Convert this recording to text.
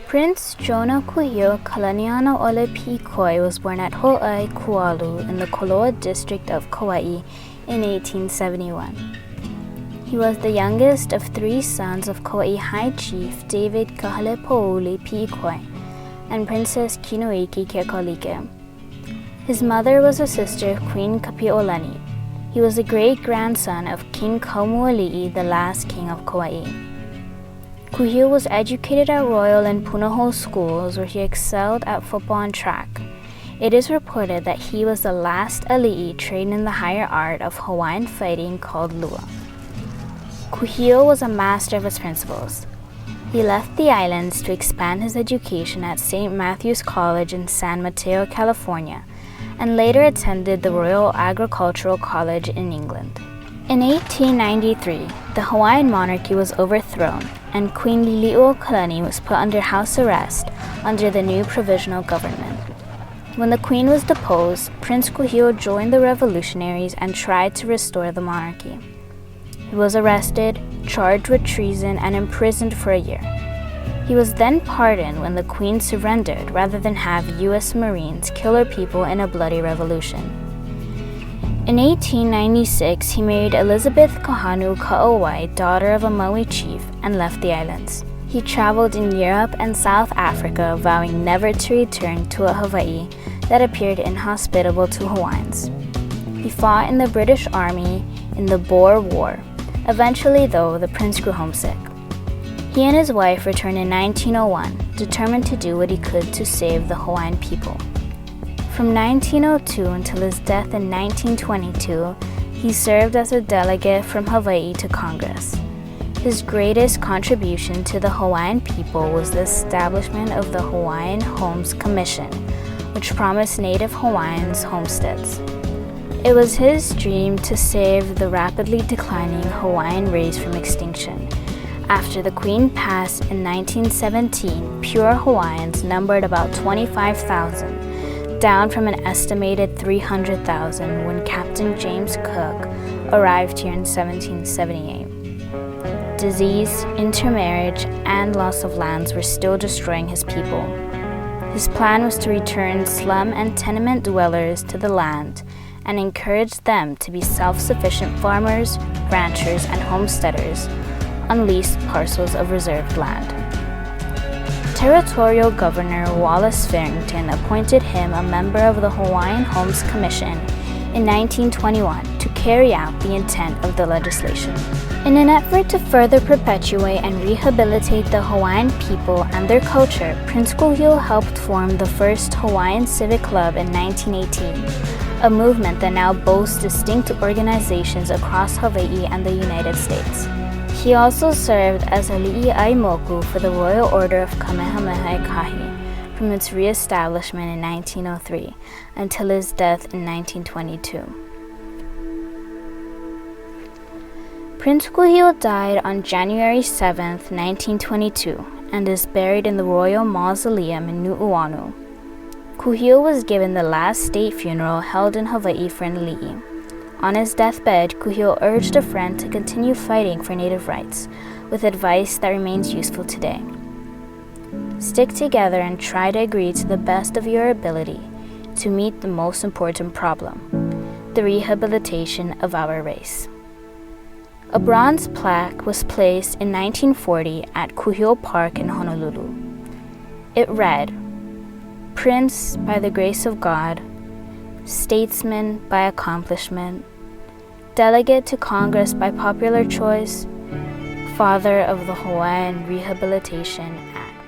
Prince Jonah Kuhio Kalaniana Ole Pikoi was born at Ho'ai, Kualu, in the Koloa district of Kauai in 1871. He was the youngest of 3 sons of Kauai High Chief David Kahalepouli Pikoi and Princess Kinoiki Kekalike. His mother was a sister of Queen Kapi'olani. He was the great-grandson of King Kaumuali'i, the last king of Kauai. Kuhio was educated at Royal and Punahou schools, where he excelled at football and track. It is reported that he was the last ali'i trained in the higher art of Hawaiian fighting called lua. Kuhio was a master of his principles. He left the islands to expand his education at St. Matthew's College in San Mateo, California, and later attended the Royal Agricultural College in England. In 1893, the Hawaiian monarchy was overthrown, and Queen Liliuokalani was put under house arrest under the new provisional government. When the queen was deposed, Prince Kuhio joined the revolutionaries and tried to restore the monarchy. He was arrested, charged with treason, and imprisoned for a year. He was then pardoned when the queen surrendered rather than have U.S. Marines kill her people in a bloody revolution. In 1896, he married Elizabeth Kahanu Ka'awai, daughter of a Maui chief, and left the islands. He traveled in Europe and South Africa, vowing never to return to a Hawaii that appeared inhospitable to Hawaiians. He fought in the British Army in the Boer War. Eventually, though, the prince grew homesick. He and his wife returned in 1901, determined to do what he could to save the Hawaiian people. From 1902 until his death in 1922, he served as a delegate from Hawaii to Congress. His greatest contribution to the Hawaiian people was the establishment of the Hawaiian Homes Commission, which promised Native Hawaiians homesteads. It was his dream to save the rapidly declining Hawaiian race from extinction. After the Queen passed in 1917, pure Hawaiians numbered about 25,000, down from an estimated 300,000 when Captain James Cook arrived here in 1778. Disease, intermarriage, and loss of lands were still destroying his people. His plan was to return slum and tenement dwellers to the land and encourage them to be self-sufficient farmers, ranchers, and homesteaders on leased parcels of reserved land. Territorial Governor Wallace Farrington appointed him a member of the Hawaiian Homes Commission in 1921 to carry out the intent of the legislation. In an effort to further perpetuate and rehabilitate the Hawaiian people and their culture, Prince Kuhio helped form the first Hawaiian Civic Club in 1918, a movement that now boasts distinct organizations across Hawaii and the United States. He also served as a li'iaimoku for the Royal Order of Kamehameha Kahi from its re-establishment in 1903 until his death in 1922. Prince Kuhio died on January 7, 1922, and is buried in the Royal Mausoleum in Nu'uanu. Kuhio was given the last state funeral held in Hawaii for an ali'i. On his deathbed, Kuhio urged a friend to continue fighting for Native rights, with advice that remains useful today. Stick together and try to agree to the best of your ability to meet the most important problem, the rehabilitation of our race. A bronze plaque was placed in 1940 at Kuhio Park in Honolulu. It read, "Prince by the grace of God, statesman by accomplishment, delegate to Congress by popular choice, father of the Hawaiian Rehabilitation Act."